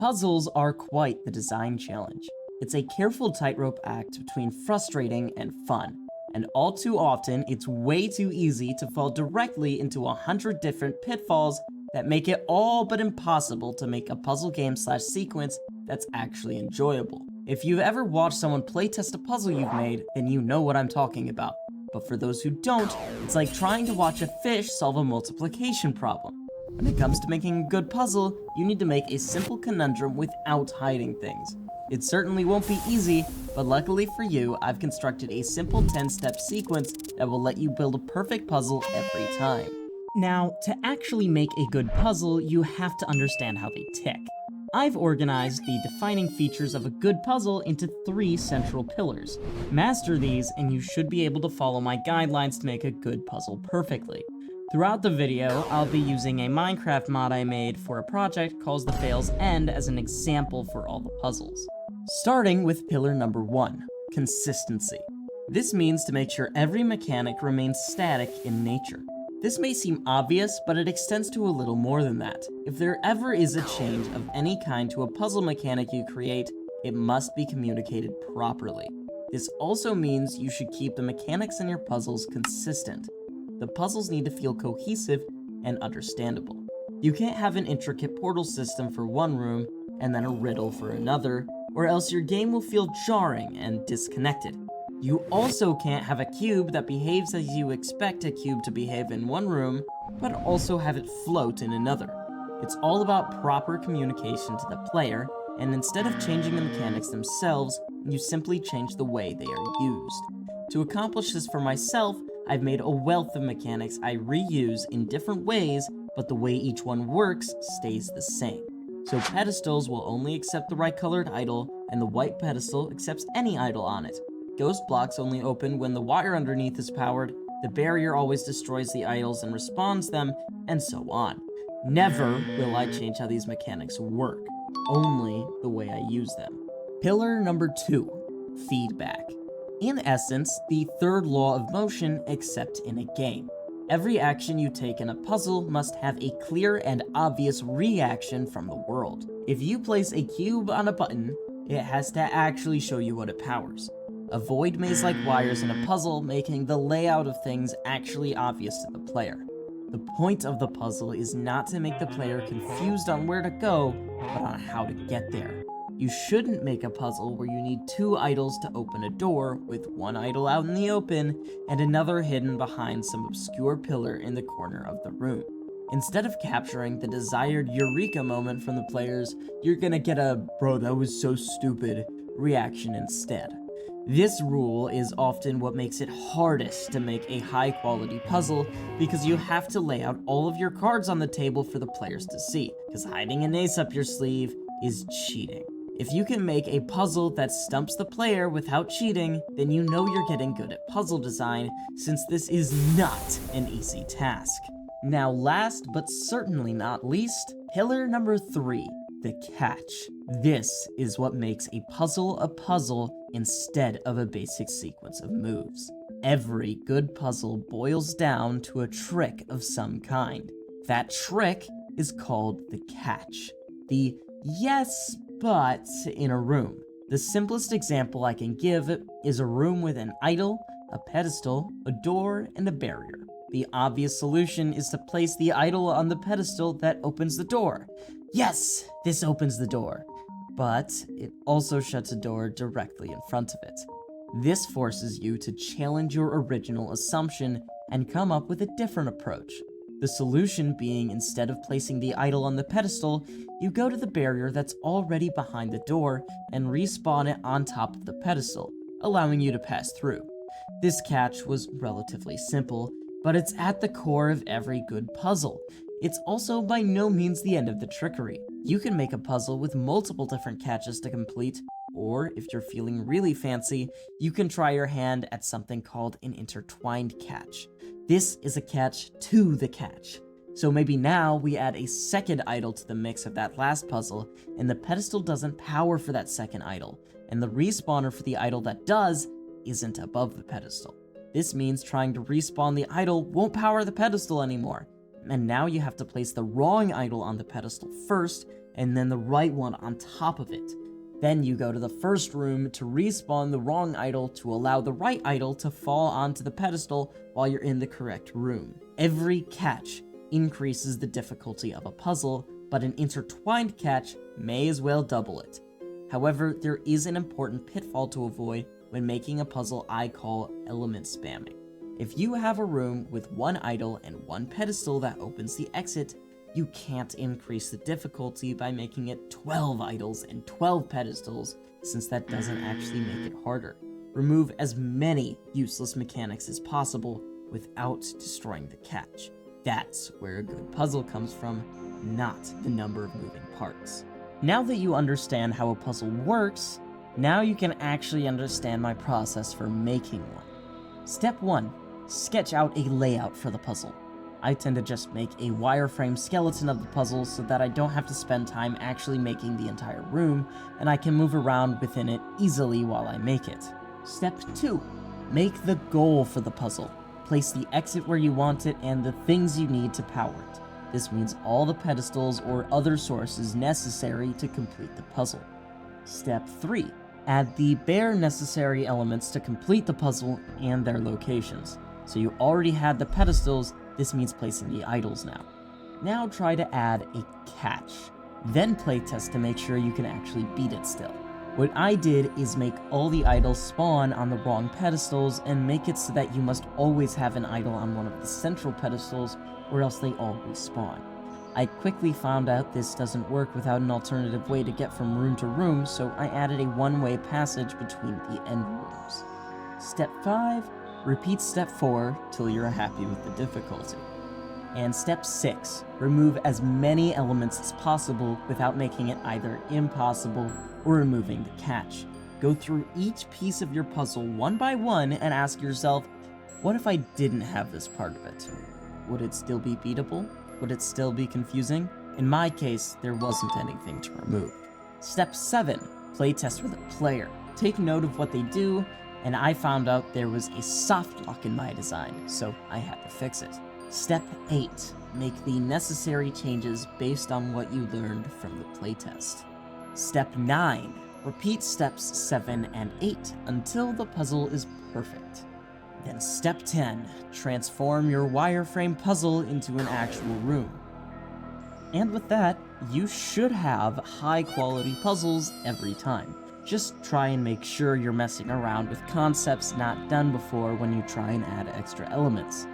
Puzzles are quite the design challenge. It's a careful tightrope act between frustrating and fun, and all too often it's way too easy to fall directly into 100 different pitfalls that make it all but impossible to make a puzzle game slash sequence that's actually enjoyable. If you've ever watched someone playtest a puzzle you've made, then you know what I'm talking about. But for those who don't, it's like trying to watch a fish solve a multiplication problem. When it comes to making a good puzzle, you need to make a simple conundrum without hiding things. It certainly won't be easy, but luckily for you, I've constructed a simple 10-step sequence that will let you build a perfect puzzle every time. Now, to actually make a good puzzle, you have to understand how they tick. I've organized the defining features of a good puzzle into 3 central pillars. Master these, and you should be able to follow my guidelines to make a good puzzle perfectly. Throughout the video, I'll be using a Minecraft mod I made for a project called The Fail's End as an example for all the puzzles. Starting with pillar number 1, consistency. This means to make sure every mechanic remains static in nature. This may seem obvious, but it extends to a little more than that. If there ever is a change of any kind to a puzzle mechanic you create, it must be communicated properly. This also means you should keep the mechanics in your puzzles consistent. The puzzles need to feel cohesive and understandable. You can't have an intricate portal system for one room and then a riddle for another, or else your game will feel jarring and disconnected. You also can't have a cube that behaves as you expect a cube to behave in one room, but also have it float in another. It's all about proper communication to the player, and instead of changing the mechanics themselves, you simply change the way they are used. To accomplish this for myself, I've made a wealth of mechanics I reuse in different ways, but the way each one works stays the same. So pedestals will only accept the right colored idol, and the white pedestal accepts any idol on it. Ghost blocks only open when the wire underneath is powered, the barrier always destroys the idols and respawns them, and so on. Never will I change how these mechanics work, only the way I use them. Pillar number 2, feedback. In essence, the third law of motion except in a game. Every action you take in a puzzle must have a clear and obvious reaction from the world. If you place a cube on a button, it has to actually show you what it powers. Avoid maze-like wires in a puzzle, making the layout of things actually obvious to the player. The point of the puzzle is not to make the player confused on where to go, but on how to get there. You shouldn't make a puzzle where you need 2 idols to open a door, with one idol out in the open and another hidden behind some obscure pillar in the corner of the room. Instead of capturing the desired eureka moment from the players, you're gonna get a "bro, that was so stupid" reaction instead. This rule is often what makes it hardest to make a high-quality puzzle, because you have to lay out all of your cards on the table for the players to see, because hiding an ace up your sleeve is cheating. If you can make a puzzle that stumps the player without cheating, then you know you're getting good at puzzle design, since this is not an easy task. Now last but certainly not least, pillar number 3, the catch. This is what makes a puzzle instead of a basic sequence of moves. Every good puzzle boils down to a trick of some kind. That trick is called the catch. The yes, but in a room. The simplest example I can give is a room with an idol, a pedestal, a door, and a barrier. The obvious solution is to place the idol on the pedestal that opens the door. Yes, this opens the door, but it also shuts a door directly in front of it. This forces you to challenge your original assumption and come up with a different approach. The solution being, instead of placing the idol on the pedestal, you go to the barrier that's already behind the door and respawn it on top of the pedestal, allowing you to pass through. This catch was relatively simple, but it's at the core of every good puzzle. It's also by no means the end of the trickery. You can make a puzzle with multiple different catches to complete, or if you're feeling really fancy, you can try your hand at something called an intertwined catch. This is a catch to the catch. So maybe now we add a second idol to the mix of that last puzzle, and the pedestal doesn't power for that second idol, and the respawner for the idol that does isn't above the pedestal. This means trying to respawn the idol won't power the pedestal anymore, and now you have to place the wrong idol on the pedestal first and then the right one on top of it. Then you go to the first room to respawn the wrong idol to allow the right idol to fall onto the pedestal while you're in the correct room. Every catch increases the difficulty of a puzzle, but an intertwined catch may as well double it. However, there is an important pitfall to avoid when making a puzzle I call element spamming. If you have a room with one idol and one pedestal that opens the exit, you can't increase the difficulty by making it 12 idols and 12 pedestals, since that doesn't actually make it harder. Remove as many useless mechanics as possible without destroying the catch. That's where a good puzzle comes from, not the number of moving parts. Now that you understand how a puzzle works, now you can actually understand my process for making one. Step 1. Sketch out a layout for the puzzle. I tend to just make a wireframe skeleton of the puzzle so that I don't have to spend time actually making the entire room, and I can move around within it easily while I make it. Step 2. Make the goal for the puzzle. Place the exit where you want it and the things you need to power it. This means all the pedestals or other sources necessary to complete the puzzle. Step 3. Add the bare necessary elements to complete the puzzle and their locations. So you already had the pedestals, this means placing the idols now. Now try to add a catch. Then playtest to make sure you can actually beat it still. What I did is make all the idols spawn on the wrong pedestals and make it so that you must always have an idol on one of the central pedestals or else they always spawn. I quickly found out this doesn't work without an alternative way to get from room to room, so I added a one-way passage between the end rooms. Step 5. Repeat step 4 till you're happy with the difficulty. And step 6, remove as many elements as possible without making it either impossible or removing the catch. Go through each piece of your puzzle one by one and ask yourself, what if I didn't have this part of it? Would it still be beatable? Would it still be confusing? In my case, there wasn't anything to remove. Step 7, playtest with a player. Take note of what they do, and I found out there was a soft lock in my design, so I had to fix it. Step 8. Make the necessary changes based on what you learned from the playtest. Step 9. Repeat steps 7 and 8 until the puzzle is perfect. Then step 10. Transform your wireframe puzzle into an actual room. And with that, you should have high-quality puzzles every time. Just try and make sure you're messing around with concepts not done before when you try and add extra elements.